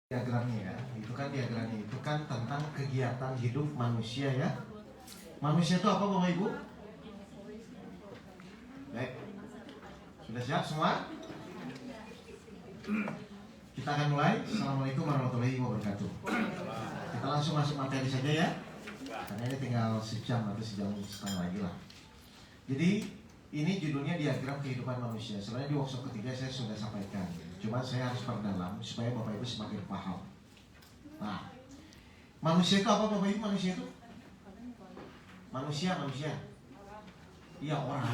Diagramnya ya, itu kan diagramnya itu kan tentang kegiatan hidup manusia ya. Manusia itu apa Bapak Ibu? Baik, sudah siap semua? Kita akan mulai. Assalamualaikum warahmatullahi wabarakatuh. Kita langsung masuk materi saja ya, karena ini tinggal sejam atau sejam setengah lagi lah. Jadi ini judulnya diagram kehidupan manusia. Sebenarnya di workshop ketiga saya sudah sampaikan, cuma saya harus perdalam supaya Bapak Ibu semakin paham. Nah, manusia itu apa Bapak Ibu? Manusia itu manusia. Iya, orang.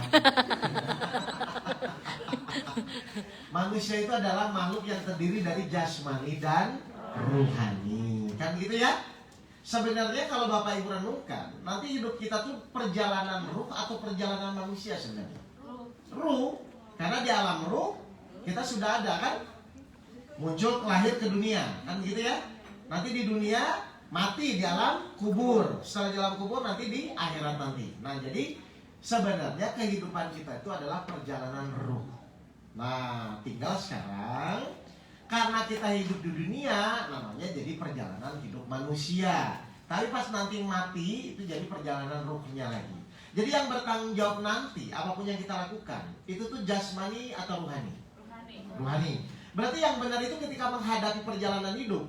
Manusia itu adalah makhluk yang terdiri dari jasmani dan ruhani. Kan gitu ya? Sebenarnya kalau Bapak Ibu renungkan, nanti hidup kita tuh perjalanan ruh atau perjalanan manusia sebenarnya? Ruh. Karena di alam ruh kita sudah ada kan? Muncul lahir ke dunia, kan gitu ya? Nanti di dunia mati di alam kubur. Setelah di alam kubur nanti di akhirat nanti. Nah, jadi sebenarnya kehidupan kita itu adalah perjalanan ruh. Nah, tinggal sekarang karena kita hidup di dunia, namanya jadi perjalanan hidup manusia. Tapi pas nanti mati, itu jadi perjalanan ruhnya lagi. Jadi yang bertanggung jawab nanti, apapun yang kita lakukan, itu tuh jasmani atau ruhani? Ruhani. Berarti yang benar itu ketika menghadapi perjalanan hidup,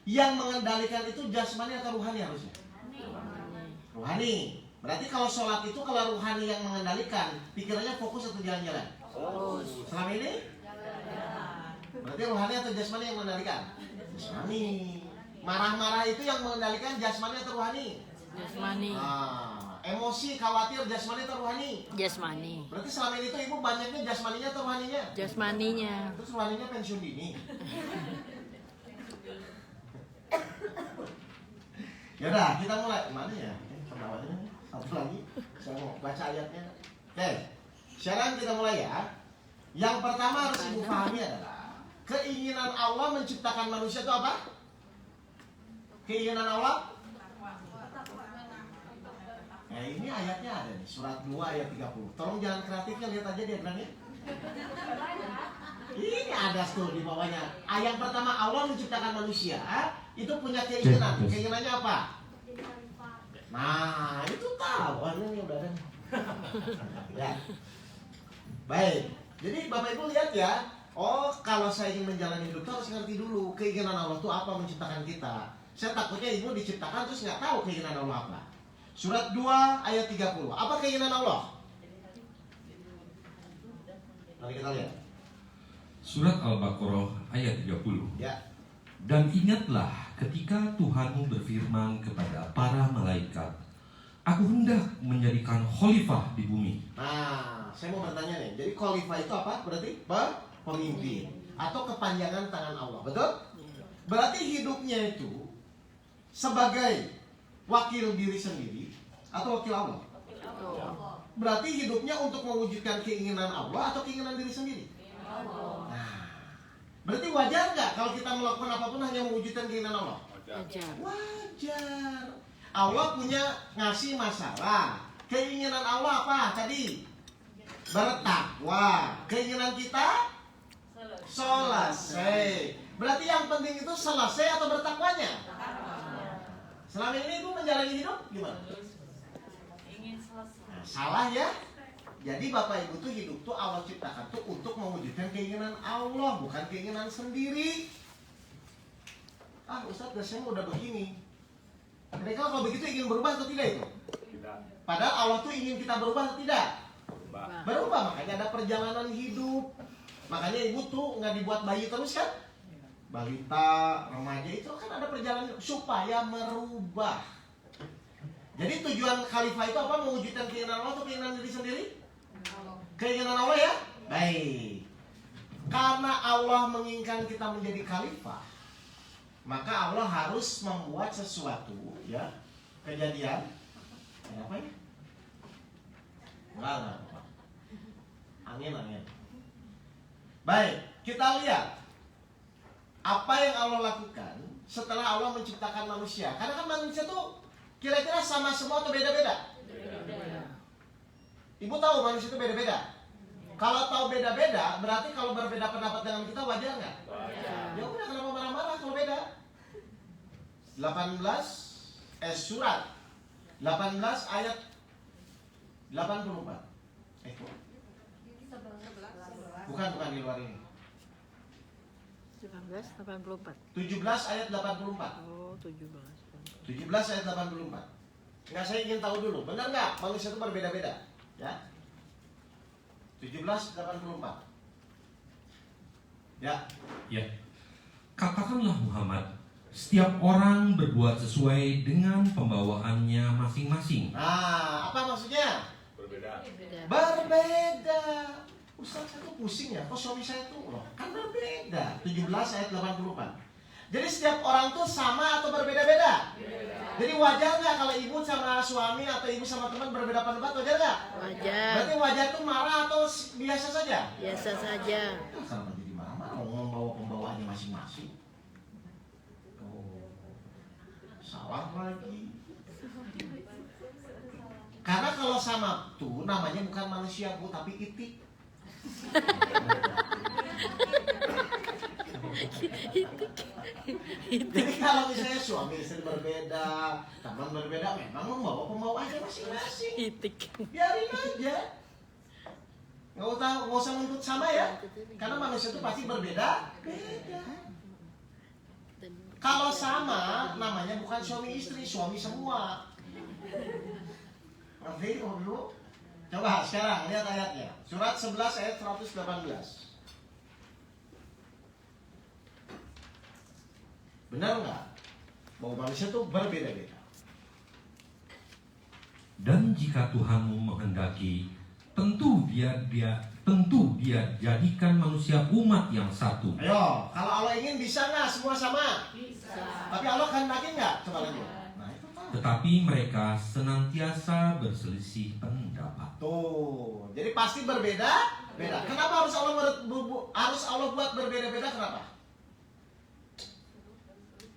yang mengendalikan itu jasmani atau ruhani harusnya? Ruhani. Berarti kalau sholat itu kalau ruhani yang mengendalikan, pikirannya fokus atau jalan-jalan? Fokus. Selama ini? Berarti ruhani atau jasmani yang mengendalikan? Jasmani. Marah-marah itu yang mengendalikan jasmani atau ruhani? Jasmani. Nah, emosi, khawatir, jasmani atau ruhani? Jasmani. Berarti selama ini tuh ibu banyaknya jasmaninya atau ruhaninya? Jasmaninya. Terus ruhaninya pensiun dini. Yaudah, kita mulai. Mana ya? Penawanya satu lagi. Saya mau baca ayatnya. Oke, sekarang kita mulai ya. Yang pertama harus ibu pahami adalah keinginan Allah menciptakan manusia itu apa? Keinginan Allah? Nah, ini ayatnya ada nih, surat 2 ayat 30. Tolong jangan kreatifnya, lihat aja diagramnya. Ini ada tuh di bawahnya. Ayat pertama, Allah menciptakan manusia, itu punya keinginan. Keinginannya apa? Nah, itu tahu. Oh, ini udah ada. Ya. Baik. Jadi Bapak Ibu lihat ya. Oh, kalau saya ingin menjalani hidup harus ngerti dulu keinginan Allah itu apa menciptakan kita. Saya takutnya ibu diciptakan terus nggak tahu keinginan Allah apa. Surat 2 ayat 30. Apa keinginan Allah? Mari kita lihat. Surat Al-Baqarah ayat 30. Ya. Dan ingatlah ketika Tuhanmu berfirman kepada para malaikat, Aku hendak menjadikan khalifah di bumi. Nah, saya mau bertanya nih. Jadi khalifah itu apa? Berarti pemimpin atau kepanjangan tangan Allah. Betul? Berarti hidupnya itu sebagai wakil diri sendiri atau wakil Allah? Berarti hidupnya untuk mewujudkan keinginan Allah atau keinginan diri sendiri? Nah, berarti wajar nggak kalau kita melakukan apapun hanya mewujudkan keinginan Allah? Wajar. Allah punya ngasih masalah. Keinginan Allah apa tadi? Bertakwa. Keinginan kita? Selesai. Berarti yang penting itu selesai atau bertakwanya? Selama ini ibu menjalani hidup gimana? Ingin selesai. Nah, salah ya. Jadi Bapak Ibu tuh hidup tuh Allah ciptakan tuh untuk mewujudkan keinginan Allah, bukan keinginan sendiri. Ah Ustadz, saya udah begini. Mereka kalau begitu ingin berubah atau tidak itu? Tidak. Padahal Allah tuh ingin kita berubah atau tidak? Berubah, makanya ada perjalanan hidup. Makanya ibu tuh nggak dibuat bayi terus kan? Balita, remaja itu kan ada perjalanan supaya merubah. Jadi tujuan khalifah itu apa? Mewujudkan keinginan Allah atau keinginan diri sendiri? Keinginan Allah ya? Baik. Karena Allah menginginkan kita menjadi khalifah, maka Allah harus membuat sesuatu ya. Kejadian. Apa ini? Enggak. Angin. Baik, kita lihat apa yang Allah lakukan setelah Allah menciptakan manusia. Karena kan manusia tuh kira-kira sama semua atau beda-beda? Ibu tahu manusia itu beda-beda. Kalau tahu beda-beda, berarti kalau berbeda pendapat dengan kita wajar nggak? Wajar. Ya udah, kenapa marah-marah kalau beda? Surat 18 ayat 84. Bukan di luar ini. 1984. 17 ayat 84. Oh, 17. 17 ayat 84. Enggak, saya ingin tahu dulu, benar nggak manusia itu berbeda-beda? Ya. 17:84. Ya. Ya, katakanlah Muhammad, setiap orang berbuat sesuai dengan pembawaannya masing-masing. Nah, apa maksudnya? Berbeda. Berbeda. Ustaz, saya tuh pusing ya, kok suami saya tuh loh, kan berbeda. 17 ayat 84. Jadi setiap orang tuh sama atau berbeda-beda? Jadi wajar nggak kalau ibu sama suami atau ibu sama teman berbeda pendapat, wajar nggak? Wajar. Berarti wajar tuh marah atau biasa saja? Biasa saja. Kenapa jadi marah-marah? Membawa pembawaannya masing-masing. Oh, salah lagi. Karena kalau sama tuh namanya bukan manusia bu, tapi itik. Jadi kalau misalnya suami istri berbeda, teman berbeda, memang membawa pembawaannya masing-masing. Itik. Biarin aja. Nggak usah nuntut sama ya. Karena manusia itu pasti berbeda. Beda. Kalau sama, namanya bukan suami istri, suami semua. Ngerti dulu? Coba sekarang lihat ayatnya. Surat 11 ayat 118. Benar nggak? Bahwa manusia itu berbeda-beda. Dan jika Tuhanmu menghendaki, tentu dia jadikan manusia umat yang satu. Ayo, kalau Allah ingin bisa nggak semua sama? Bisa. Tapi Allah kehendaki nggak? Coba lagi. Nah itu tahu. Tetapi mereka senantiasa berselisih pendapat. Tuh, jadi pasti berbeda. Beda. Kenapa harus Allah buat berbeda-beda? Kenapa?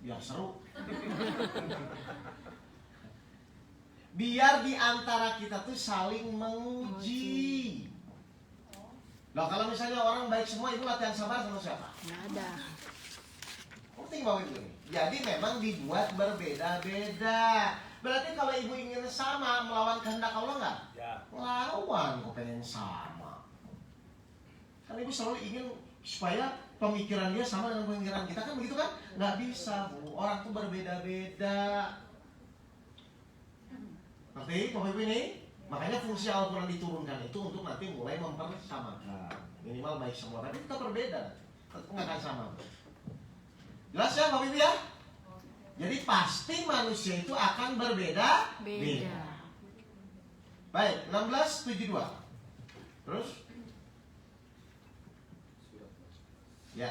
Biar seru. Biar di antara kita tuh saling menguji. Loh, kalau misalnya orang baik semua, ibu latihan sabar sama siapa? Nggak ada. Penting bahwa itu nih. Jadi memang dibuat berbeda-beda. Berarti kalau ibu ingin sama melawan kehendak Allah nggak? Ya. Lawan, kok pengen sama. Kan ibu selalu ingin supaya pemikiran dia sama dengan pemikiran kita, kan begitu kan? Nggak bisa bu, orang tuh berbeda-beda. Ngerti Bapak Ibu ini? Makanya fungsi Al-Quran diturunkan itu untuk nanti mulai mempersamakan. Minimal baik semua, tapi kita berbeda. Tentu nggak akan sama. Jelas ya Bapak Ibu ya? Jadi pasti manusia itu akan berbeda. Beda. Baik, 16:72. Terus? Ya.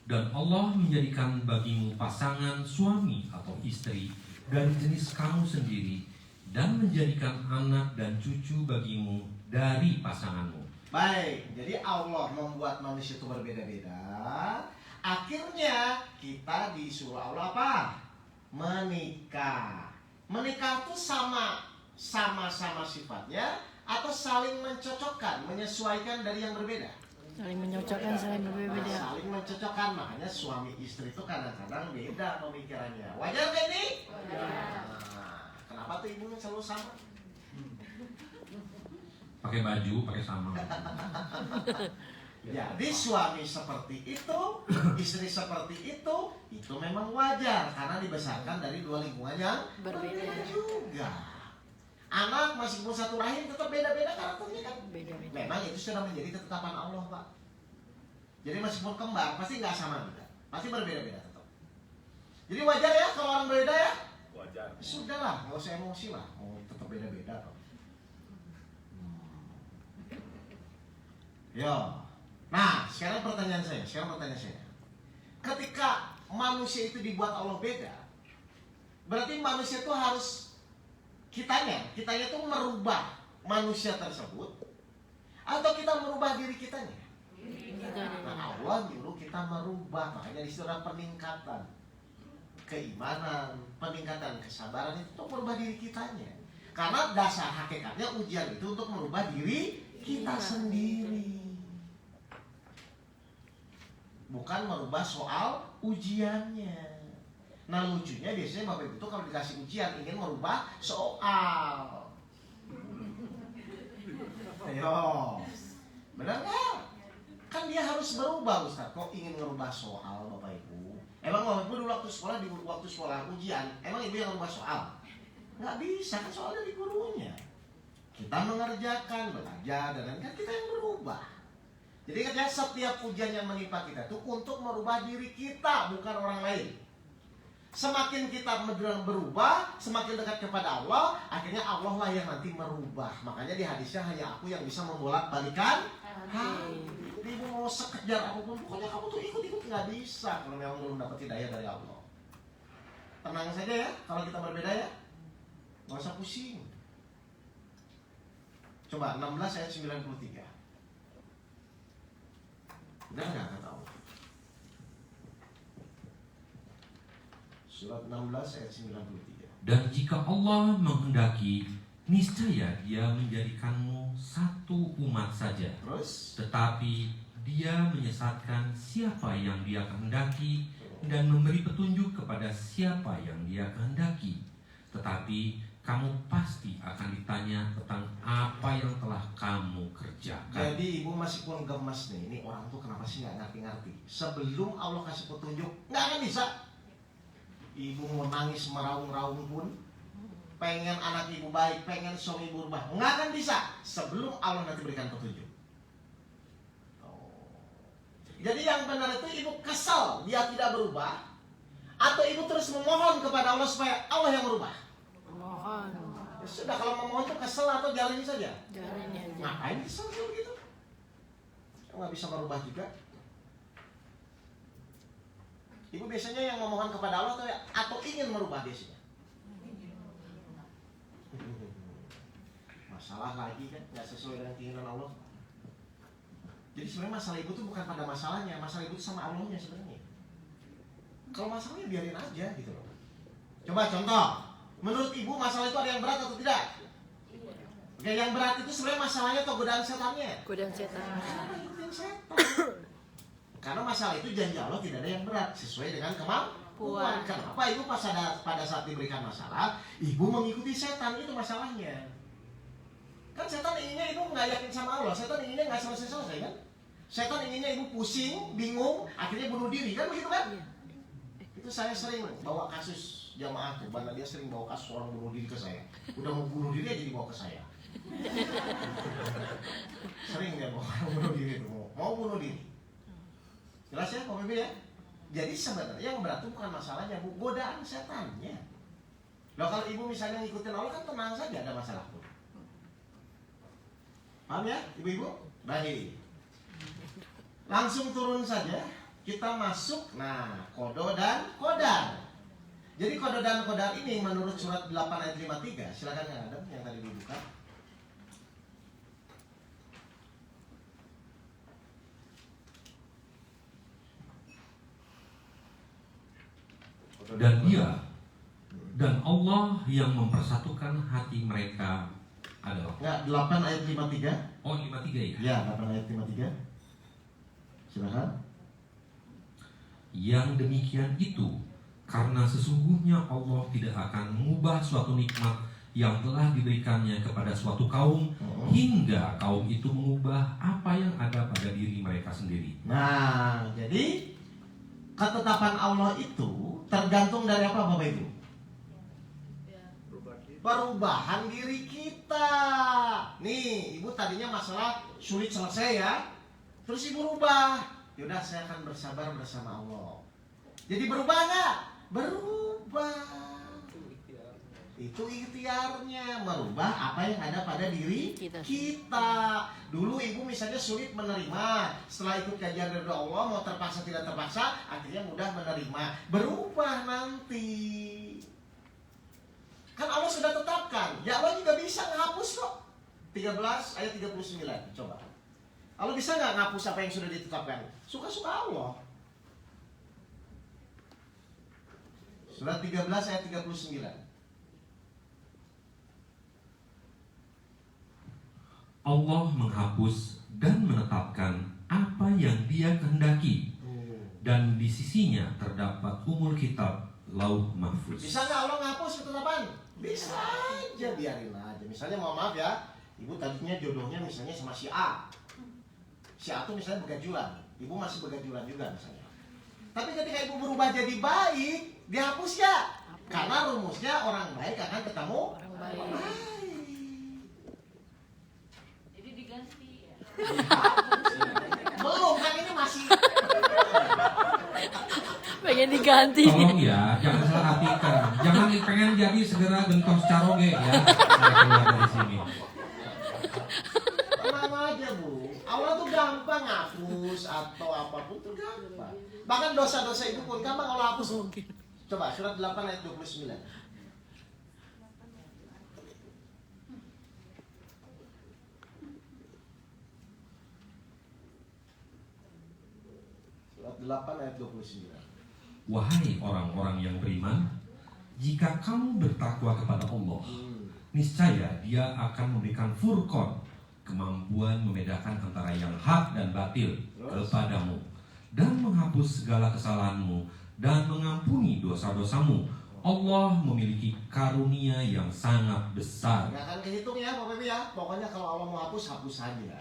Dan Allah menjadikan bagimu pasangan suami atau istri dari jenis kamu sendiri, dan menjadikan anak dan cucu bagimu dari pasanganmu. Baik, jadi Allah membuat manusia itu berbeda-beda. Akhirnya kita disuruh Allah apa? Menikah. Menikah itu sama-sama sifatnya atau saling mencocokkan, menyesuaikan dari yang berbeda? Saling menyocokkan, saling Nah, berbeda. saling mencocokkan, makanya suami istri itu kadang-kadang beda pemikirannya. Wajar gak ini? Nah, kenapa tuh ibunya selalu sama? Pakai baju, pakai sama. Jadi suami seperti itu, istri seperti itu memang wajar karena dibesarkan dari dua lingkungan yang berbeda juga. Anak meskipun satu rahim tetap beda-beda karakternya kan. Beda-beda. Memang itu sudah menjadi ketetapan Allah Pak. Jadi meskipun kembar pasti nggak sama juga, pasti berbeda-beda tetap. Jadi wajar ya kalau orang berbeda ya. Wajar. Sudahlah, nggak usah emosi lah, mau tetap beda-beda kok. Yo, nah sekarang pertanyaan saya. Ketika manusia itu dibuat Allah beda, berarti manusia itu harus kitanya tuh merubah manusia tersebut, atau kita merubah diri kitanya? Nah, Allah nyuruh kita merubah, makanya disitu ada peningkatan keimanan, peningkatan kesabaran itu untuk merubah diri kitanya. Karena dasar hakikatnya ujian itu untuk merubah diri kita sendiri. bukan merubah soal ujiannya. Nah lucunya biasanya Bapak Ibu itu kalau dikasih ujian ingin merubah soal. Ayo, benar nggak? Kan dia harus berubah Ustaz. Kok ingin merubah soal Bapak Ibu? Emang Bapak Ibu dulu waktu sekolah ujian, emang Ibu yang merubah soal? Nggak bisa, kan soalnya di gurunya. Kita mengerjakan, belajar, dan lain kan kita yang berubah. Jadi katanya setiap ujian yang menimpa kita itu untuk merubah diri kita, bukan orang lain. Semakin kita berubah, semakin dekat kepada Allah, akhirnya Allah lah yang nanti merubah. Makanya di hadisnya hanya aku yang bisa membolak-balikan hati. Jadi Ibu mau sekejar apapun, pokoknya kamu tuh ikut-ikut nggak bisa kalau memang belum dapat hidayah dari Allah. Tenang saja ya, kalau kita berbeda ya, nggak usah pusing. Coba 16 ayat 93. Benar nggak kata Allah? Surat 16 ayat 93. Dan jika Allah menghendaki, niscaya Dia menjadikanmu satu umat saja. Terus? Tetapi Dia menyesatkan siapa yang Dia kehendaki dan memberi petunjuk kepada siapa yang Dia kehendaki. Tetapi kamu pasti akan ditanya tentang apa yang telah kamu kerjakan. Jadi Ibu masih pun gemes nih. Ini orang tuh kenapa sih nggak ngerti-ngerti? Sebelum Allah kasih petunjuk, nggak akan bisa. Ibu mau nangis meraung-raung pun, pengen anak ibu baik, pengen suami ibu berubah, nggak akan bisa sebelum Allah nanti berikan petunjuk. Jadi yang benar itu ibu kesal dia tidak berubah, atau ibu terus memohon kepada Allah supaya Allah yang berubah. Mohon. Ya sudah, kalau memohon tuh kesel atau jalani saja. Jalani aja. Ngapain kesel gitu? Nggak bisa merubah juga. Ibu biasanya yang memohon kepada Allah atau ingin merubah biasanya? Masalah lagi kan, nggak sesuai dengan keinginan Allah. Jadi sebenarnya masalah ibu tuh bukan pada masalahnya, masalah ibu tuh sama Allahnya sebenarnya. Kalau masalahnya biarin aja gitu loh. Coba contoh, menurut ibu masalah itu ada yang berat atau tidak? Oke, yang berat itu sebenarnya masalahnya atau godaan setannya? Godaan setan. Ikutin setan. Karena masalah itu janji Allah tidak ada yang berat, sesuai dengan kemampuan. Kenapa ibu pada saat diberikan masalah, ibu mengikuti setan, itu masalahnya. Kan setan inginnya ibu nggak yakin sama Allah, setan inginnya nggak selesai-selesai kan? Setan inginnya ibu pusing, bingung, akhirnya bunuh diri, kan begitu kan? Itu saya sering bawa kasus jamaah tuh, mana dia sering bawa kasus orang bunuh diri ke saya. Udah mau bunuh diri aja dibawa ke saya. Sering dia bawa orang bunuh diri tuh, mau bunuh diri. Jelas ya Pak Bibi ya? Jadi sebenarnya yang berat itu bukan masalahnya, bu, godaan setannya. Loh kalau ibu misalnya ngikutin Allah kan tenang saja, ada masalah pun. Paham ya ibu-ibu? Baik. Langsung turun saja, kita masuk, nah kodo dan kodar. Jadi kodo dan kodar ini menurut surat 8 ayat 53, silakan yang ada yang tadi dibuka. Dan Dia dan Allah yang mempersatukan hati mereka adalah. Ya, 8 ayat 53. Oh, 53 ya? Ya, 8 ayat 53. Silakan. Yang demikian itu karena sesungguhnya Allah tidak akan mengubah suatu nikmat yang telah diberikannya kepada suatu kaum hingga kaum itu mengubah apa yang ada pada diri mereka sendiri. Nah, jadi ketetapan Allah itu tergantung dari apa Bapak Ibu? Perubahan diri kita. Nih, ibu tadinya masalah sulit selesai ya, terus ibu rubah. Yaudah, saya akan bersabar bersama Allah. Jadi berubah nggak? Berubah. Itu ikhtiarnya, merubah apa yang ada pada diri kita. Dulu ibu misalnya sulit menerima, setelah ikut kajian dari Allah, mau terpaksa tidak terpaksa, akhirnya mudah menerima. Berubah nanti. Kan Allah sudah tetapkan, ya Allah juga bisa menghapus kok. 13 ayat 39, coba. Allah bisa nggak ngapus apa yang sudah ditetapkan? Suka-suka Allah. Surat 13 ayat 39. Allah menghapus dan menetapkan apa yang Dia kehendaki, dan di sisinya terdapat umul kitab lauh mahfuz. Bisa nggak Allah ngapus ketetapan? Bisa aja, biarin aja. Misalnya mohon maaf ya, ibu tadinya jodohnya misalnya sama si A. Si A tuh misalnya begajulan, ibu masih begajulan juga misalnya. Tapi ketika ibu berubah jadi baik, dihapus ya. Karena rumusnya orang baik akan ketemu Orang baik. Jadi diganti ya. Belum, kan ini masih. Pengen diganti. Tolong ya, jangan salah artikan. Jangan pengen jadi segera gentos caroge ya. Saya keluar dari sini. Tenang aja bu, Allah tuh gampang hapus atau apapun tuh gampang. Bahkan dosa-dosa itu pun gampang Allah hapus. Coba surat 8 ayat 29. Surat 8 ayat 29. Wahai orang-orang yang beriman, jika kamu bertakwa kepada Allah, niscaya Dia akan memberikan furqan, kemampuan membedakan antara yang hak dan batil kepadamu, dan menghapus segala kesalahanmu dan mengampuni dosa-dosamu. Allah memiliki karunia yang sangat besar. Nggak akan kehitung ya Bapak Ibu ya. Pokoknya kalau Allah mau hapus, hapus saja.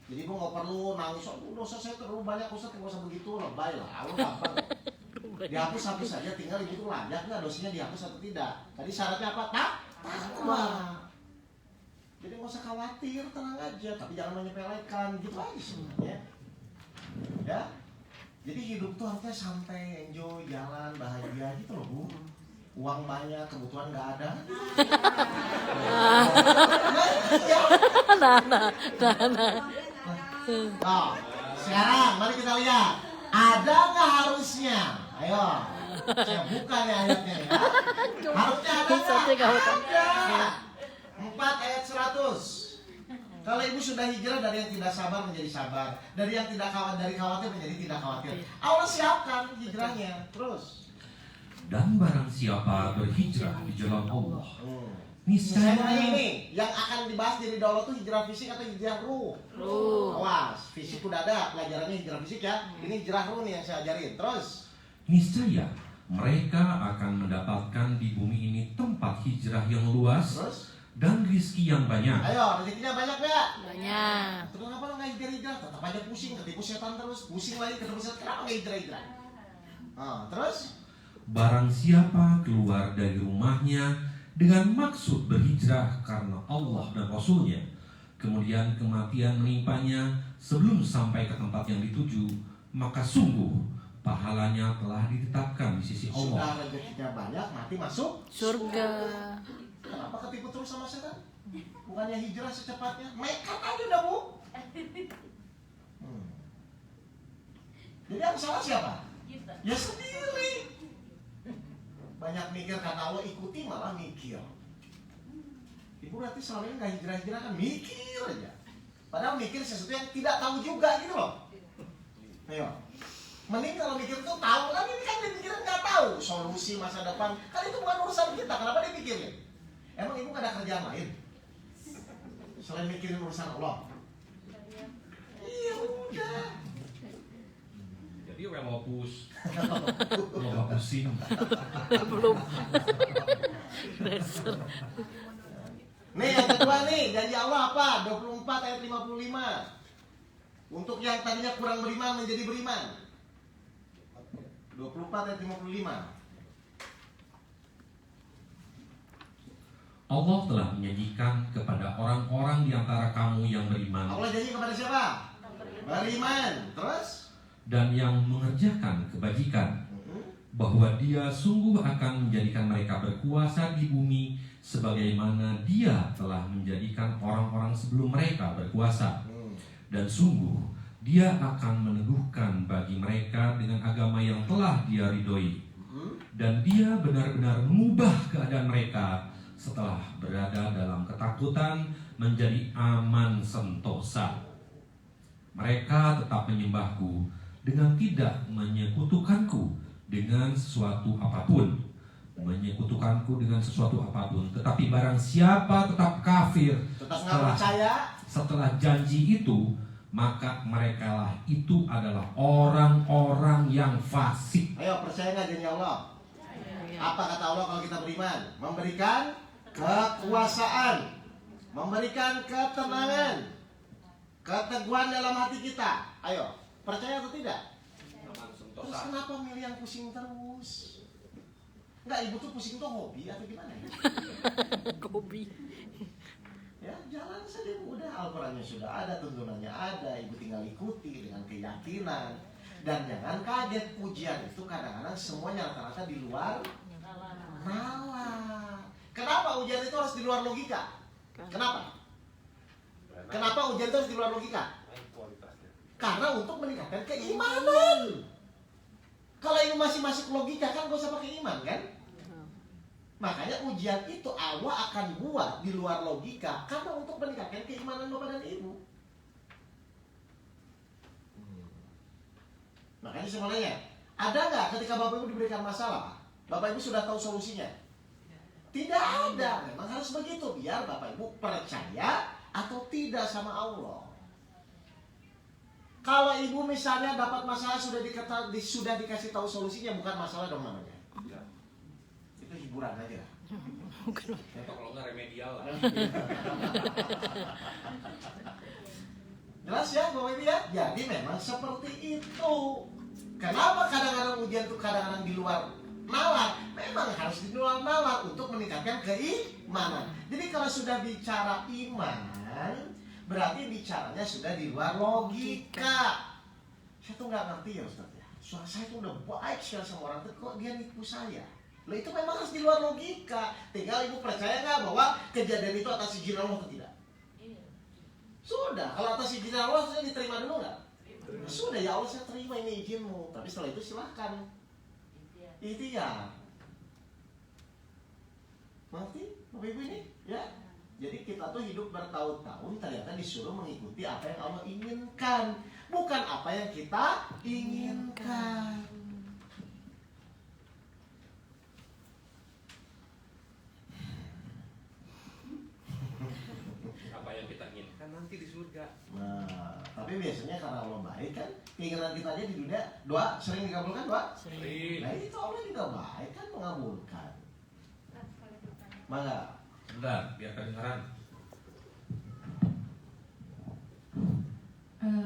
Jadi ibu nggak perlu nangis, oh, dosa saya terlalu banyak, Ustaz nggak usah begitu, lebay lah. Allah gampang. Dihapus saja, tinggal ibu tuh layak nggak dosanya dihapus atau tidak. Tadi syaratnya apa? Takwa. Jadi nggak usah khawatir, tenang aja. Tapi jangan menyepelekan, gitu aja sebenarnya. Ya. Jadi hidup tuh harusnya santai, enjoy, jalan, bahagia gitu loh bu. Uang banyak, kebutuhan nggak ada. Nah. Nah, sekarang mari kita lihat. Ada nggak harusnya? Ayo, saya buka nih ayatnya ya. Harusnya ada nggak? Ada. 4 ayat 100. Kalau ibu sudah hijrah dari yang tidak sabar menjadi sabar, dari yang tidak khawatir menjadi tidak khawatir. Allah siapkan hijrahnya. Terus. Dan barang siapa berhijrah di jalan Allah, Saya niscaya nanya ini, yang akan dibahas dari Allah tuh hijrah fisik atau hijrah ruh? Awas, fisik udah ada pelajarannya hijrah fisik ya. Ini hijrah ruh nih yang saya ajarin. Terus. niscaya mereka akan mendapatkan di bumi ini tempat hijrah yang luas Terus. dan rizki yang banyak. Ayo, rezekinya banyak nggak? Banyak. Terus kenapa lo nggak hijrah-hijrah? Tetap aja pusing, ketipu setan terus. Pusing lagi, ketemu setan. Kenapa nggak hijrah-hijrah? Terus? Barang siapa keluar dari rumahnya dengan maksud berhijrah karena Allah dan Rasulnya, kemudian kematian menimpanya sebelum sampai ke tempat yang dituju, maka sungguh pahalanya telah ditetapkan di sisi Allah. Sudah rezekinya banyak, mati masuk Surga. Kenapa ketipu terus sama setan? Bukannya hijrah secepatnya? Nekat aja dah bu. Jadi yang salah siapa? Kita. Ya sendiri. Banyak mikir kata Allah, ikuti malah mikir. Ibu berarti selama ini nggak hijrah-hijrah kan mikir aja. Padahal mikir sesuatu yang tidak tahu juga gitu loh. Ayo. Mending kalau mikir tuh tahu kan, ini kan dipikirin nggak tahu solusi masa depan. Kan itu bukan urusan kita. Kenapa dipikirin? Emang ibu nggak ada kerjaan lain selain mikirin urusan Allah? Iya udah. Jadi yang mau pus, mau pusing. Belum. Nih yang kedua nih, janji Allah apa? 24 ayat 55. Untuk yang tadinya kurang beriman menjadi beriman. 24 ayat 55. Allah telah menyajikan kepada orang-orang di antara kamu yang beriman Allah janji kepada siapa? Beriman. Terus? dan yang mengerjakan kebajikan, bahwa Dia sungguh akan menjadikan mereka berkuasa di bumi sebagaimana Dia telah menjadikan orang-orang sebelum mereka berkuasa. Dan sungguh Dia akan meneguhkan bagi mereka dengan agama yang telah Dia ridhoi. Dan Dia benar-benar mengubah keadaan mereka setelah berada dalam ketakutan menjadi aman sentosa. Mereka tetap menyembahku dengan tidak menyekutukanku dengan sesuatu apapun. Menyekutukanku dengan sesuatu apapun. Tetapi barang siapa tetap kafir Tetap nggak percaya? setelah janji itu, maka merekalah itu adalah orang-orang yang fasik. Ayo, percaya nggak janji Allah? Apa kata Allah kalau kita beriman? Memberikan kekuasaan, memberikan ketenangan, keteguhan dalam hati kita. Ayo, percaya atau tidak? Terus kenapa milih yang pusing terus? Enggak, ibu tuh pusing tuh hobi atau gimana ya? Kopi. Ya, jalan saja udah, Al-Qurannya sudah ada, tuntunannya ada, ibu tinggal ikuti dengan keyakinan. Dan jangan kaget, ujian itu kadang-kadang semuanya rata-rata di luar nalar. Kenapa ujian itu harus di luar logika? Kenapa? Kenapa ujian itu harus di luar logika? Karena untuk meningkatkan keimanan. Kalau ini masih masuk logika kan gak usah pakai iman kan? Makanya ujian itu Allah akan buat di luar logika karena untuk meningkatkan keimanan bapak dan ibu. Makanya saya mau nanya, ada nggak ketika bapak ibu diberikan masalah, bapak ibu sudah tahu solusinya? Tidak ada. Memang harus begitu biar bapak ibu percaya atau tidak sama Allah. Kalau ibu misalnya dapat masalah sudah dikasih tahu solusinya, bukan masalah dong namanya. Itu hiburan aja. Kalau nggak remedial lah. Jelas ya Bapak Ibu ya? Jadi memang seperti itu. Kenapa kadang-kadang ujian itu kadang-kadang di luar nalar? Memang harus di luar nalar untuk meningkatkan keimanan. Jadi kalau sudah bicara iman, berarti bicaranya sudah di luar logika. Saya tuh nggak ngerti ya Ustaz ya. Suara saya tuh udah baik sekali sama orang tuh, kok dia nipu saya? Loh, itu memang harus di luar logika. Tinggal ibu percaya nggak bahwa kejadian itu atas izin Allah atau tidak? Sudah, kalau atas izin Allah saya diterima dulu nggak? Sudah ya Allah, saya terima ini izinmu. Tapi setelah itu silahkan ikhtiar. Ngerti Bapak Ibu ini? Ya. Jadi kita tuh hidup bertahun-tahun ternyata disuruh mengikuti apa yang Allah inginkan, bukan apa yang kita inginkan. Apa yang kita inginkan nanti di surga. Nah, tapi biasanya karena Allah baik kan, keinginan kita aja di dunia doa sering dikabulkan doa. Sering. Nah itu Allah juga baik kan mengabulkan. Maka Bentar, biar kedengaran.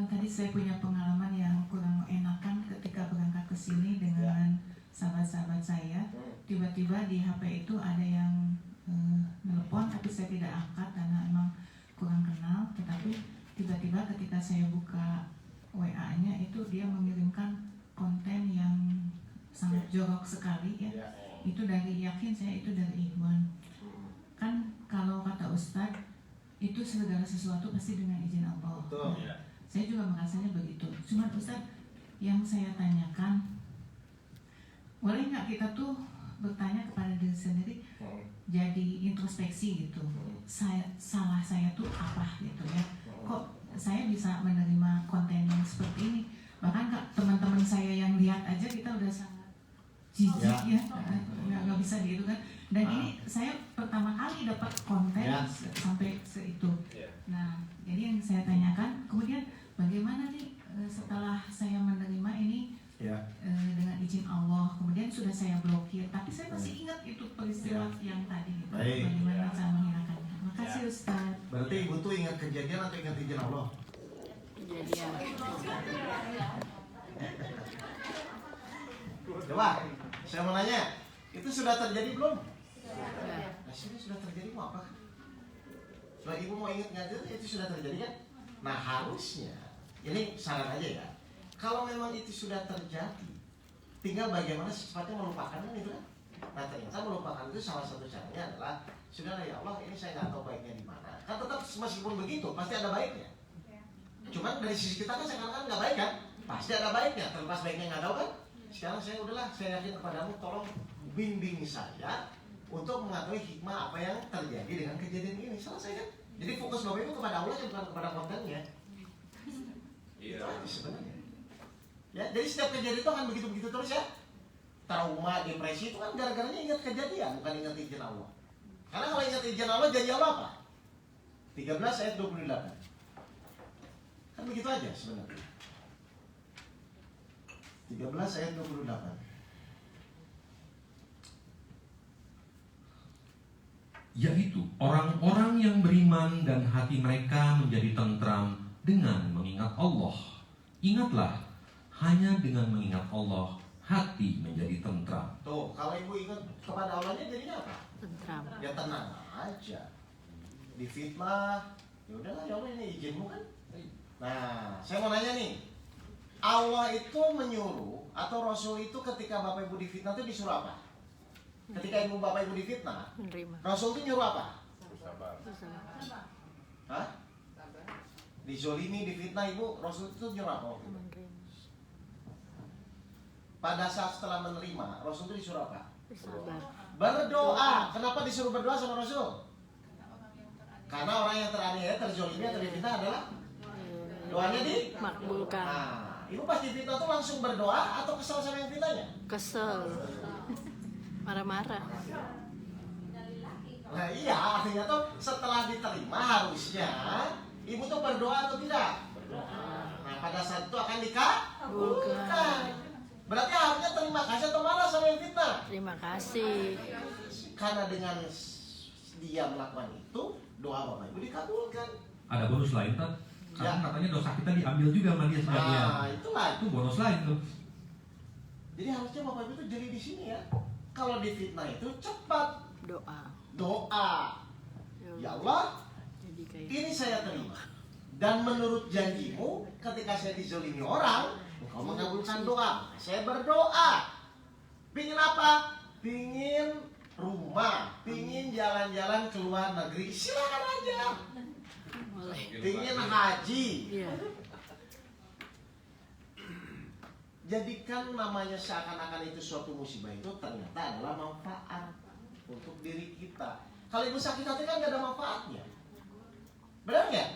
Tadi saya punya pengalaman yang kurang enakan ketika berangkat ke sini dengan sahabat-sahabat saya. Tiba-tiba di HP itu ada yang nelpon, tapi saya tidak angkat karena emang kurang kenal. Tetapi tiba-tiba ketika saya buka WA-nya itu dia mengirimkan konten yang sangat jorok sekali ya. Itu dari yakin saya itu dari Ikhwan. Kan kalau kata Ustadz itu segala sesuatu pasti dengan izin Allah. betul. Nah, saya juga merasanya begitu. Cuma Ustadz yang saya tanyakan, boleh nggak kita tuh bertanya kepada diri sendiri, jadi introspeksi gitu. Salah saya tuh apa gitu ya? Kok saya bisa menerima konten yang seperti ini? Bahkan teman-teman saya yang lihat aja kita udah sangat jijik ya, nggak bisa gitu kan. Dan ini saya pertama kali dapat konten sampai seitu. Nah, jadi yang saya tanyakan, kemudian bagaimana nih setelah saya menerima ini dengan izin Allah, kemudian sudah saya blokir, tapi saya masih ingat itu peristiwa yang tadi gitu. Baik. Bagaimana cara menghilangkannya? Makasih Ustaz. Berarti ibu tuh ingat kejadian atau ingat izin Allah? Kejadian. Coba, saya mau nanya, itu sudah terjadi belum? Ya. Nah, sudah terjadi mau apa? Kalau ibu mau ingat nggak itu sudah terjadi kan? Nah harusnya, ini saran aja ya. Kalau memang itu sudah terjadi, tinggal bagaimana secepatnya melupakannya itu kan? Nah ternyata melupakan itu salah satu caranya adalah sudah ya Allah, ini saya nggak tahu baiknya di mana. Kan tetap meskipun begitu pasti ada baiknya. Cuman dari sisi kita kan sekarang nggak baik kan? Pasti ada baiknya. Terlepas baiknya nggak tahu kan? Sekarang saya yakin kepadamu, tolong bimbing saya untuk mengetahui hikmah apa yang terjadi dengan kejadian ini. Selesai kan? Jadi fokus Bapak Ibu kepada Allah, bukan kepada kontennya. Itu aja sebenarnya. Ya, jadi setiap kejadian itu akan begitu-begitu terus ya. Trauma, depresi itu kan gara-garanya ingat kejadian, bukan ingat izin Allah. Karena kalau ingat izin Allah, janji Allah apa? 13 ayat 28. Kan Kan begitu aja sebenarnya. 13 ayat 28. Yaitu orang-orang yang beriman dan hati mereka menjadi tentram dengan mengingat Allah. Ingatlah, hanya dengan mengingat Allah hati menjadi tentram. Tuh, kalau ibu ingat kepada Allahnya jadinya apa? Tentram. Ya tenang aja. Difitnah, ya udahlah ya Allah ini izinmu kan. Nah, saya mau nanya nih. Allah itu menyuruh atau Rasul itu ketika Bapak Ibu difitnah itu disuruh apa? Ketika ibu Bapak Ibu difitnah, Menerima. Rasul itu nyuruh apa? Sabar. Hah? Dizolimi, difitnah ibu, Rasul itu nyuruh apa? Menerima. Pada saat setelah menerima, Rasul itu disuruh apa? Sabar. Berdoa. Kenapa disuruh berdoa sama Rasul? Karena orang yang teraniaya, terzolimi atau difitnah adalah doanya di Makbulkan. Nah, ibu pas difitnah tuh langsung berdoa atau kesal sama yang fitnahnya? Kesel. Marah-marah. Nah iya, artinya tuh setelah diterima harusnya ibu tuh berdoa atau tidak? Nah pada saat itu akan dikabulkan. Berarti harusnya terima kasih atau marah sama yang fitnah? Terima kasih. Karena dengan dia melakukan itu, doa Bapak Ibu dikabulkan. Ada bonus lain, Tat? Karena Ya. katanya dosa kita diambil juga sama dia sebagian. Nah itulah. Itu bonus lain tuh. Jadi harusnya Bapak Ibu tuh jeli di sini ya. Kalau difitnah itu cepat Doa. doa. Ya Allah, Jadi kayak ini saya terima. Dan menurut janjimu, ketika saya dizolimi orang, engkau mengabulkan doa. Saya berdoa. Pingin apa? Pingin rumah, pingin jalan-jalan ke luar negeri. Silakan aja. boleh. Pingin haji. Iya. Jadikan namanya seakan-akan itu suatu musibah itu ternyata adalah manfaat untuk diri kita. Kalau ibu sakit hati kan gak ada manfaatnya. Benar nggak?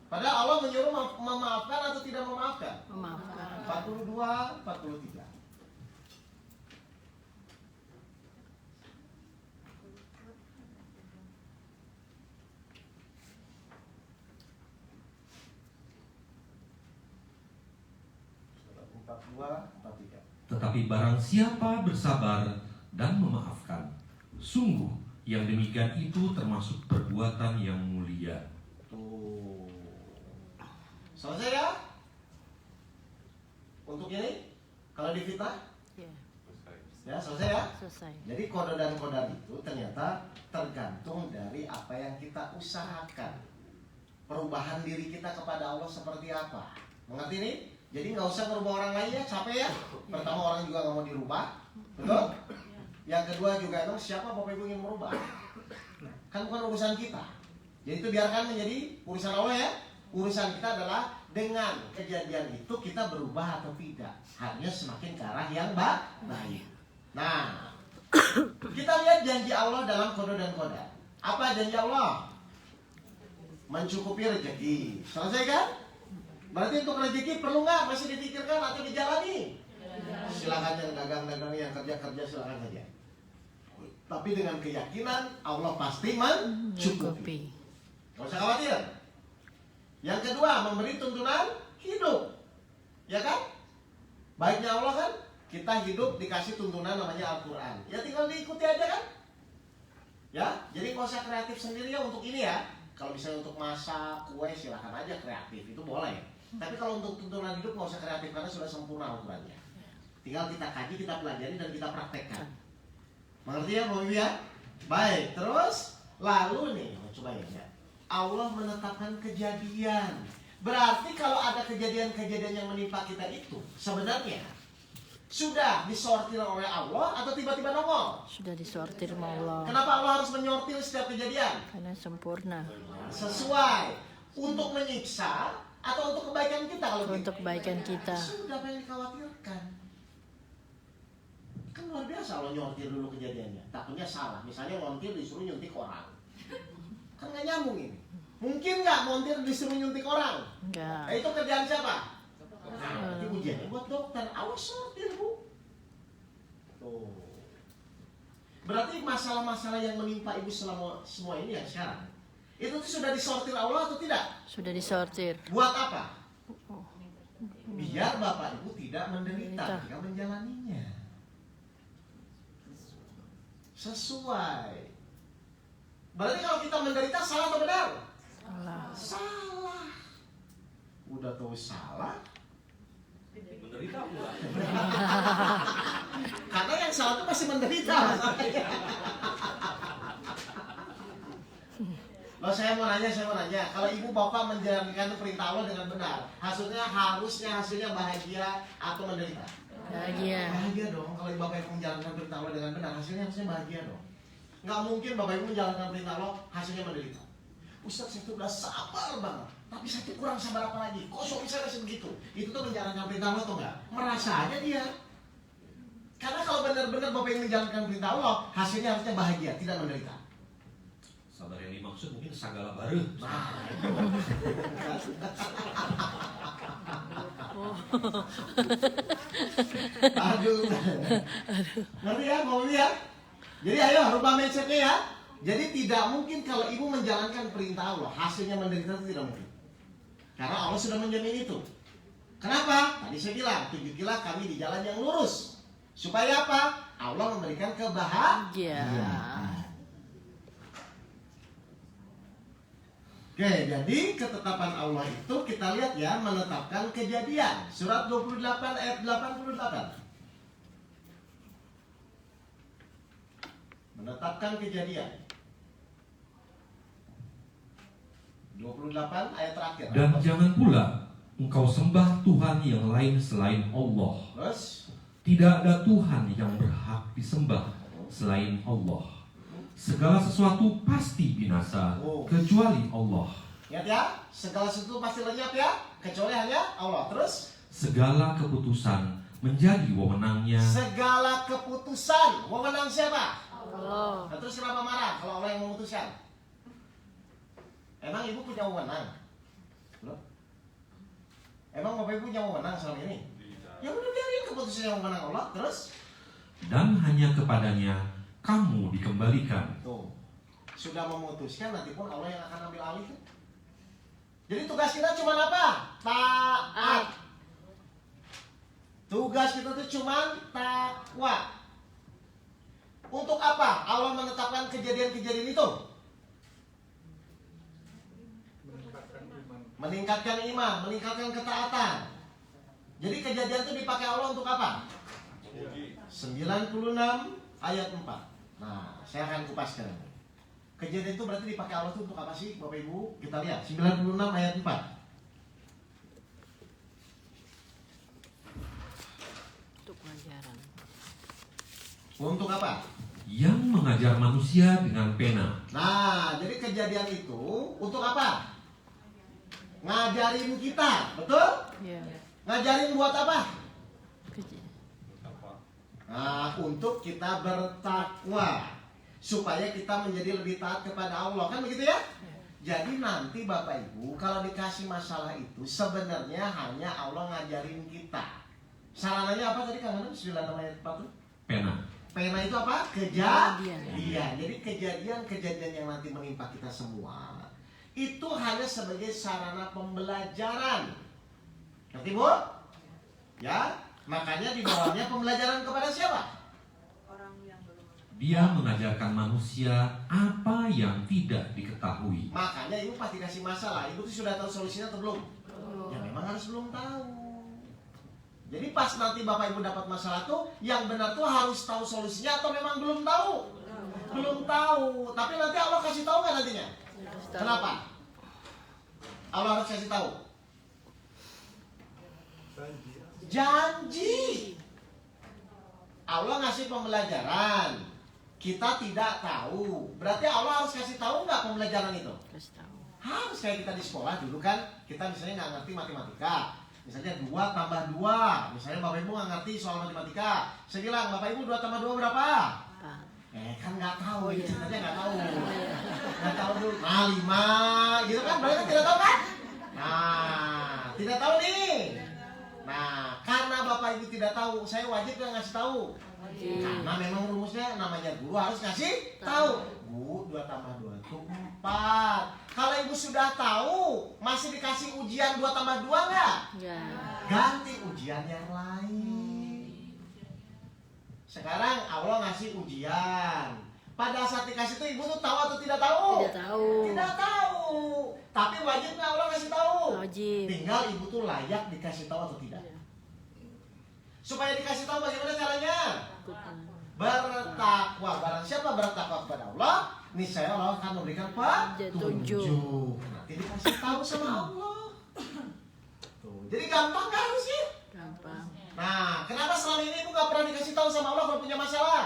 Padahal Allah menyuruh memaafkan atau tidak memaafkan. Memaafkan. 42, 43. Surat 42, 43. Tetapi barang siapa bersabar dan memaafkan, sungguh yang demikian itu termasuk perbuatan yang mulia. Tuh. Selesai ya? Untuk ini, kalau difitnah, Iya. ya selesai ya? Selesai. Jadi kode dan kodar itu ternyata tergantung dari apa yang kita usahakan. Perubahan diri kita kepada Allah seperti apa? Mengerti nih? Jadi nggak usah merubah orang lain ya, capek ya. Pertama orang juga nggak mau dirubah, betul? Yang kedua juga emang siapa Bapak Ibu ingin merubah? Kan bukan urusan kita. Jadi itu biarkan menjadi urusan Allah ya. Urusan kita adalah dengan kejadian itu kita berubah atau tidak. Harusnya semakin ke arah yang baik. Nah, kita lihat janji Allah dalam kode dan kodar. Apa janji Allah? Mencukupi rezeki. Selesai kan? Berarti untuk rezeki perlu nggak masih dipikirkan atau dijalani? Silakan yang dagang-dagang, yang kerja-kerja silakan saja. Tapi dengan keyakinan Allah pasti mencukupi. Cukupi. Gak usah khawatir. Yang kedua, memberi tuntunan hidup. Ya kan? Baiknya Allah kan, kita hidup dikasih tuntunan namanya Al-Quran. Ya tinggal diikuti aja kan? Ya, jadi nggak usah kreatif sendiri ya untuk ini ya. Kalau misalnya untuk masak, kue silahkan aja kreatif, itu boleh. Tapi kalau untuk tuntunan hidup nggak usah kreatif karena sudah sempurna Al-Qurannya. Tinggal kita kaji, kita pelajari dan kita praktekkan. Mengerti ya, Bapak Ibu ya? Baik, terus lalu nih, coba ya. Allah menetapkan kejadian. Berarti kalau ada kejadian-kejadian yang menimpa kita itu sebenarnya sudah disortir oleh Allah atau tiba-tiba nongol? Sudah disortir sama Allah. Kenapa Allah harus menyortir setiap kejadian? Karena sempurna. Sesuai untuk menyiksa atau untuk kebaikan kita kalau gitu? Untuk kebaikan kita. Sudah apa yang dikhawatirkan? Kan luar biasa Allah nyortir dulu kejadiannya. Takutnya salah. Misalnya montir disuruh nyuntik orang. Kan nggak nyambung ini. Mungkin nggak montir disuruh nyuntik orang? Enggak. Itu kerjaan siapa? Nah, nanti ujiannya buat dokter. Awas sortir bu. Tuh. Berarti masalah-masalah yang menimpa ibu selama semua ini yang sekarang itu tuh sudah disortir Allah atau tidak? Sudah disortir. Buat apa? biar bapak ibu tidak menderita Menderita. ketika menjalaninya. Sesuai. Berarti kalau kita menderita salah atau benar? Salah. Salah. Udah tahu salah, Menderita pula. karena yang salah itu masih menderita. Loh, saya mau nanya, kalau ibu bapak menjalankan perintah Allah dengan benar, harusnya hasilnya bahagia atau menderita? Bahagia. Bahagia dong. Kalau ibu bapak ibu menjalankan perintah Allah dengan benar, hasilnya harusnya bahagia dong. Nggak mungkin bapak ibu menjalankan perintah Allah, hasilnya menderita. Ustaz, saya tuh udah sabar banget, tapi saya tuh kurang sabar apa lagi? Kok bisa begitu? Itu tuh menjalankan perintah Allah tuh nggak? Merasa aja dia. Karena kalau benar-benar bapak ibu menjalankan perintah Allah, hasilnya harusnya bahagia, tidak menderita. Sabar yang dimaksud mungkin sagala baru. Nah, itu. Aduh. Ngerti ya, mau ya? Jadi ayo rubah mindsetnya ya. Jadi tidak mungkin kalau ibu menjalankan perintah Allah, hasilnya menderita itu tidak mungkin. Karena Allah sudah menjamin itu. Kenapa? Tadi saya bilang, tunjukilah kami di jalan yang lurus. Supaya apa? Allah memberikan kebahagiaan. Oke, jadi ketetapan Allah itu kita lihat ya, menetapkan kejadian. Surat 28 ayat 88. Menetapkan kejadian. 28 ayat terakhir. Dan jangan pula engkau sembah Tuhan yang lain selain Allah. Terus, Tidak ada Tuhan yang berhak disembah selain Allah. Segala sesuatu pasti binasa kecuali Allah. lihat ya, segala sesuatu pasti lenyap ya, kecuali hanya Allah. Terus, Segala keputusan menjadi wewenangnya. segala keputusan, wewenang siapa? Allah. Nah, terus kenapa marah kalau Allah yang memutuskan? Emang ibu punya wewenang? Loh? Emang bapak ibu punya wewenang selama ini? Ya udah biarin keputusan yang wewenang Allah. Terus? Dan hanya kepadanya kamu dikembalikan. Tuh, sudah memutuskan, nanti pun Allah yang akan ambil alih. Jadi tugas kita cuma apa? Taat. Tugas kita tuh cuma takwa. Untuk apa Allah menetapkan kejadian-kejadian itu? Meningkatkan iman, meningkatkan ketaatan. Jadi kejadian itu dipakai Allah untuk apa? 96 ayat 4. Nah, saya akan kupaskan. Kejadian itu berarti dipakai Allah itu untuk apa sih, Bapak Ibu? Kita lihat 96 ayat 4. Untuk pelajaran. Untuk apa? Yang mengajar manusia dengan pena. Nah, jadi kejadian itu untuk apa? Ngajarin kita, betul? Ya. Ngajarin buat apa? Keji- Nah, untuk kita bertakwa, supaya kita menjadi lebih taat kepada Allah, kan begitu ya? Jadi nanti Bapak Ibu kalau dikasih masalah itu sebenarnya hanya Allah ngajarin kita. Sarananya apa tadi Kang Adam? 96 ayat 4 tuh? Pena. Pena itu apa? Kejadian. Kejadian. Jadi kejadian-kejadian yang nanti menimpa kita semua itu hanya sebagai sarana pembelajaran. Ngerti Bu? Ya, makanya di bawahnya pembelajaran kepada siapa? Dia mengajarkan manusia apa yang tidak diketahui. Makanya ibu pasti kasih masalah. Ibu tuh sudah tahu solusinya atau belum? Ya memang harus belum tahu. Jadi pas nanti bapak ibu dapat masalah tuh, yang benar tuh harus tahu solusinya atau memang belum tahu? Belum tahu. Tapi nanti Allah kasih tahu nggak nantinya? Kenapa? Allah harus kasih tahu. Janji. Allah ngasih pembelajaran. Kita tidak tahu. Berarti Allah harus kasih tahu nggak pembelajaran itu? Kasih tahu. Harus. Kayak kita di sekolah dulu kan, kita misalnya nggak ngerti matematika. Misalnya 2 tambah 2. Misalnya Bapak Ibu nggak ngerti soal matematika. Saya bilang, Bapak Ibu 2 tambah 2 berapa? Pak. Kan nggak tahu, ya ceritanya nggak tahu. Nggak tahu dulu. Nah 5, gitu kan? Berarti kan tidak tahu kan? Nah, tidak tahu nih. Nah, karena Bapak Ibu tidak tahu, saya wajib nggak ngasih tahu. Karena memang rumusnya namanya guru harus ngasih tahu. Bu, 2 tambah 2 itu 4. Kalau ibu sudah tahu, masih dikasih ujian 2 tambah 2 nggak? Ya. ganti ujian yang lain. Sekarang Allah ngasih ujian. Pada saat dikasih itu ibu tuh tahu atau tidak tahu? Tidak tahu. Tidak tahu. Tapi wajib nggak Allah kasih tahu? Wajib. Tinggal ibu tuh layak dikasih tahu atau tidak. Supaya dikasih tahu bagaimana caranya? Bertakwa. Barang siapa bertakwa kepada Allah, niscaya Allah akan memberikan petunjuk. Nanti dikasih tahu sama Allah. Tuh. Jadi gampang nggak harusnya? Gampang. Nah, kenapa selama ini ibu nggak pernah dikasih tahu sama Allah kalau punya masalah?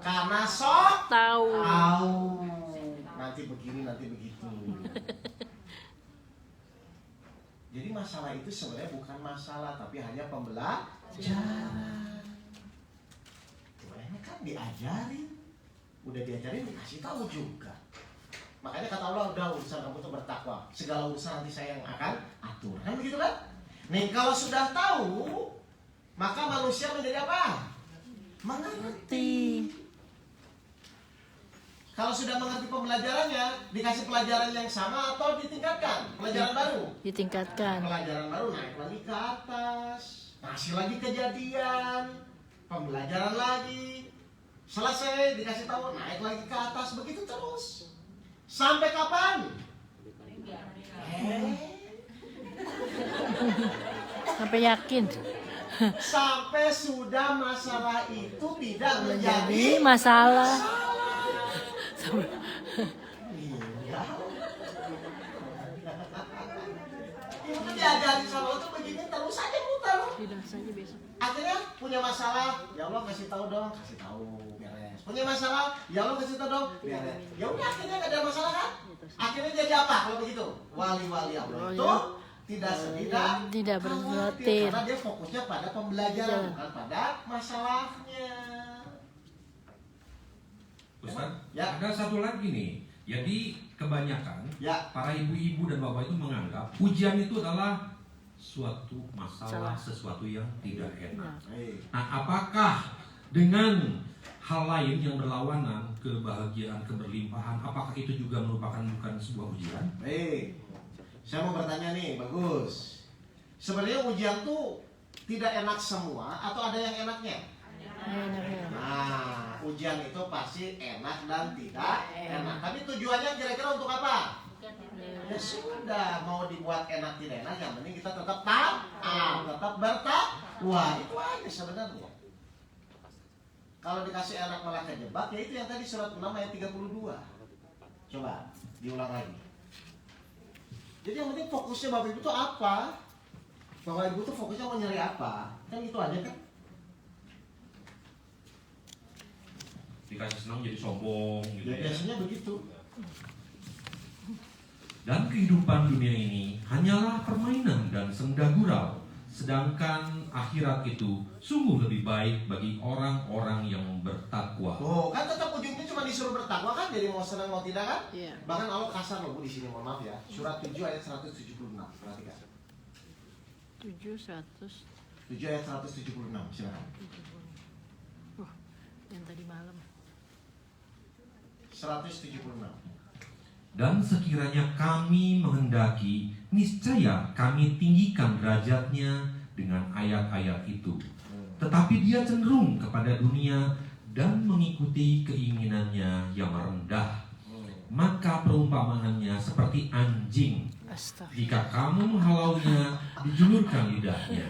Karena sok Tahu. tahu. Nanti begini, nanti begitu. Jadi masalah itu sebenarnya bukan masalah, tapi hanya pembelajaran. Sebenarnya kan diajarin, udah diajarin dikasih tahu juga. Makanya kata Allah, udah urusan kamu tuh bertakwa. Segala urusan nanti saya yang akan atur. Kan begitu kan? Nih kalau sudah tahu, maka manusia menjadi apa? Mengerti. Kalau sudah mengerti pembelajarannya, dikasih pelajaran yang sama atau ditingkatkan? Pelajaran baru? Ditingkatkan. Pelajaran baru naik lagi ke atas. Masih lagi kejadian. Pembelajaran lagi. Selesai, dikasih tahu, naik lagi ke atas. Begitu terus. Sampai kapan? Sampai yakin. Sampai sudah masalah itu tidak menjadi Jadi masalah. iya. Itu diajarin sama Allah tuh begini terus aja muter. Tidak saja besok. Akhirnya punya masalah, ya Allah kasih tahu dong, kasih tahu beres. Punya masalah, ya Allah kasih tahu dong, beres. Ya udah akhirnya nggak ada masalah kan? Akhirnya jadi apa kalau begitu? Wali-wali Allah itu tidak sedih dan Tidak khawatir, berkhawatir. karena dia fokusnya pada pembelajaran bukan pada masalahnya. Ustaz, Ya. ada satu lagi nih. Jadi kebanyakan Ya. para ibu-ibu dan bapak itu menganggap ujian itu adalah suatu masalah, sesuatu yang tidak enak. Baik. Nah, apakah dengan hal lain yang berlawanan, kebahagiaan, keberlimpahan, apakah itu juga merupakan bukan sebuah ujian? Baik. Saya mau bertanya nih, bagus. Sebenarnya ujian tuh tidak enak semua atau ada yang enaknya? Enaknya. Nah, ujian itu pasti enak dan tidak enak. Tapi tujuannya kira-kira untuk apa? Ya sudah, mau dibuat enak tidak enak, yang penting kita tetap taat, tetap bertakwa. Itu aja sebenarnya. Kalau dikasih enak malah kejebak, ya itu yang tadi surat 6 ayat 32. Coba diulang lagi. Jadi yang penting fokusnya Bapak Ibu itu apa? Bapak Ibu tuh fokusnya mau nyari apa? Kan itu aja kan? Dikasih senang jadi sombong gitu Ya ya. biasanya begitu. Dan kehidupan dunia ini hanyalah permainan dan senda gurau, sedangkan akhirat itu sungguh lebih baik bagi orang-orang yang bertakwa. Oh, kan tetap ujungnya cuma disuruh bertakwa kan, jadi mau senang mau tidak kan? Iya. Bahkan Allah kasar loh Bu di sini, mohon maaf ya. Surat 7 ayat 176. Perhatikan. 700. 7 ayat 176. Silakan. Yang tadi malam. 176. Dan sekiranya kami menghendaki, niscaya kami tinggikan derajatnya dengan ayat-ayat itu. Tetapi dia cenderung kepada dunia dan mengikuti keinginannya yang rendah. Maka perumpamaannya seperti anjing. Astaga. Jika kamu menghalaunya, dijulurkan lidahnya.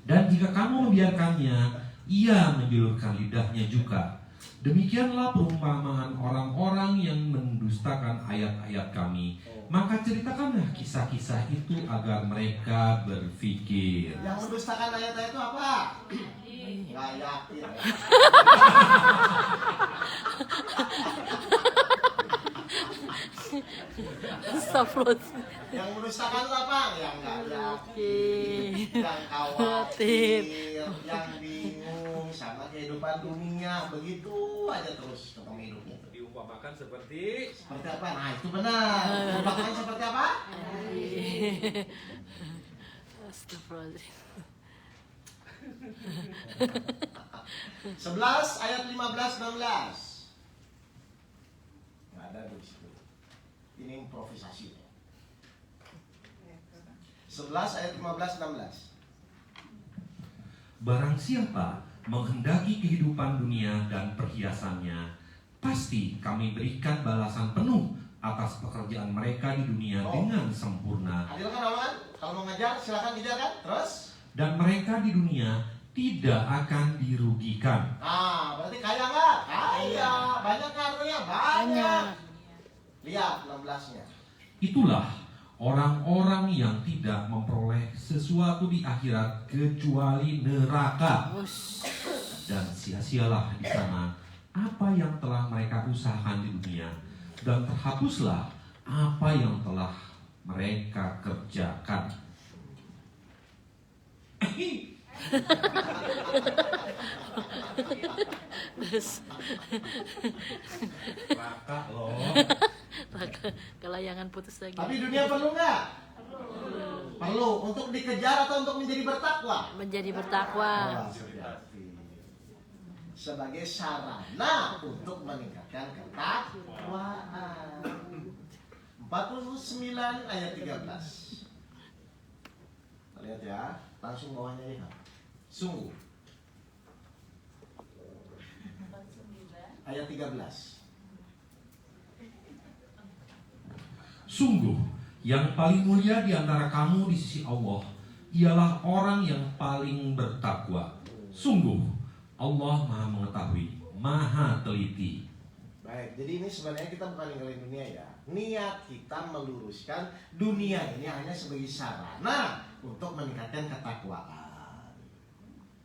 Dan jika kamu membiarkannya, ia menjulurkan lidahnya juga. Demikianlah perumpamaan orang-orang yang mendustakan ayat-ayat kami. Maka ceritakanlah kisah-kisah itu agar mereka berpikir. Yang mendustakan ayat-ayat itu apa? Nggak yakin. Astagfirullah. Yang mendustakan itu apa? Yang nggak yakin, yang Khawatir. khawatir, yang bingung sama kehidupan dunia. Begitu aja terus ketemu hidupnya. Diumpamakan seperti Seperti apa? Nah itu benar. Umpamakan seperti apa? Astagfirullah. 11 ayat 15-16. Nggak ada di situ. Ini improvisasi. 11 ayat 15-16. Barang siapa menghendaki kehidupan dunia dan perhiasannya, pasti kami berikan balasan penuh atas pekerjaan mereka di dunia dengan sempurna. Adil kan omongan? Kalau mau ngejar silakan kejar kan? Terus? Dan mereka di dunia tidak akan dirugikan. Nah, berarti kaya nggak? Kaya. Banyak nggak artinya? Banyak. Lihat 16-nya. Itulah orang-orang yang tidak memperoleh sesuatu di akhirat kecuali neraka. Ush. Dan sia-sialah di sana apa yang telah mereka usahakan di dunia, dan terhapuslah apa yang telah mereka kerjakan. Terus Neraka loh. kelayangan putus lagi. Tapi dunia perlu nggak? Perlu. Untuk dikejar atau untuk menjadi bertakwa? Menjadi bertakwa. Sebagai sarana untuk meningkatkan ketakwaan. 49 ayat 13. Lihat ya, langsung bawahnya ya. Sungguh. Ayat 13. Sungguh, yang paling mulia di antara kamu di sisi Allah ialah orang yang paling bertakwa. Sungguh, Allah Maha Mengetahui, Maha Teliti. Baik, jadi ini sebenarnya kita bukan ninggalin dunia ya. Niat kita meluruskan dunia ini hanya sebagai sarana untuk meningkatkan ketakwaan.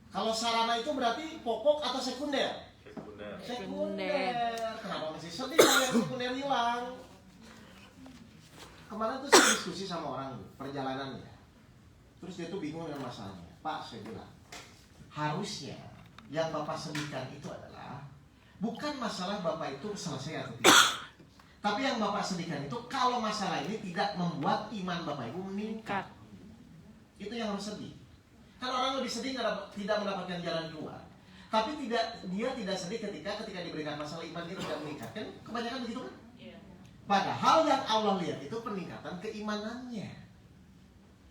Kalau sarana itu berarti pokok atau sekunder? Sekunder. Kenapa masih sedih kalau yang sekunder hilang? Kemarin tuh saya diskusi sama orang perjalanannya. Terus dia tuh bingung dengan masalahnya. Pak, saya bilang, harusnya yang Bapak sedihkan itu adalah bukan masalah Bapak itu selesai atau tidak. Tapi yang Bapak sedihkan itu kalau masalah ini tidak membuat iman Bapak Ibu meningkat. Itu yang harus sedih. Kan orang lebih sedih tidak mendapatkan jalan keluar. Tapi dia tidak sedih ketika diberikan masalah iman dia tidak meningkat. Kan kebanyakan begitu kan? Padahal yang Allah lihat itu peningkatan keimanannya.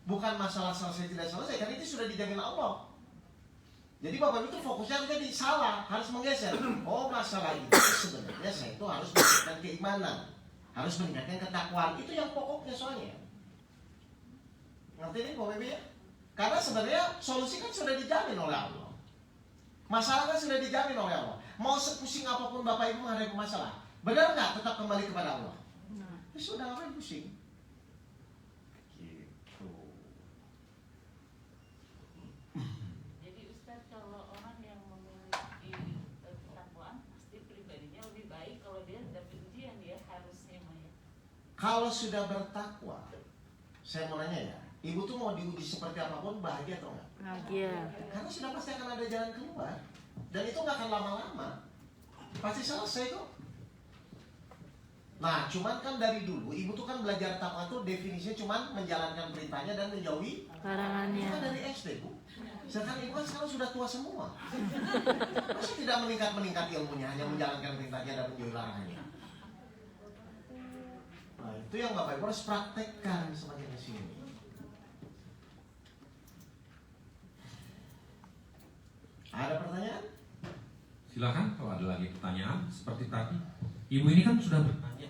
Bukan masalah selesai tidak selesai, karena itu sudah dijamin Allah. Jadi Bapak itu fokusnya jadi salah, harus menggeser. Oh, masalah itu sebenarnya saya itu harus meningkatkan keimanan, harus meningkatkan ketakwaan. Itu yang pokoknya soalnya. Ngerti ini Bapak Ibu ya? Karena sebenarnya solusi kan sudah dijamin oleh Allah. Masalah kan sudah dijamin oleh Allah. Mau sepusing apapun Bapak Ibu menghadapi masalah, benar nggak tetap kembali kepada Allah? Ya sudah, ngapain pusing? Gitu. Jadi Ustadz, kalau orang yang memiliki ketakwaan pasti pribadinya lebih baik kalau dia dapat ujian, dia harusnya Maya. Kalau sudah bertakwa, saya mau nanya ya, ibu tuh mau diuji seperti apapun bahagia atau enggak? Bahagia. Karena sudah pasti akan ada jalan keluar, dan itu nggak akan lama-lama, pasti selesai kok. Nah, cuman kan dari dulu ibu tuh kan belajar takwa tuh definisinya cuman menjalankan perintahnya dan menjauhi Larangannya. Itu kan dari SD Bu. Sedangkan ibu kan sekarang sudah tua semua. Masa tidak meningkat ilmunya, hanya menjalankan perintahnya dan menjauhi larangannya. Nah, itu yang Bapak Ibu harus praktekkan semakin di sini. Ada pertanyaan? Silakan kalau ada lagi pertanyaan seperti tadi. Ibu ini kan sudah bertanya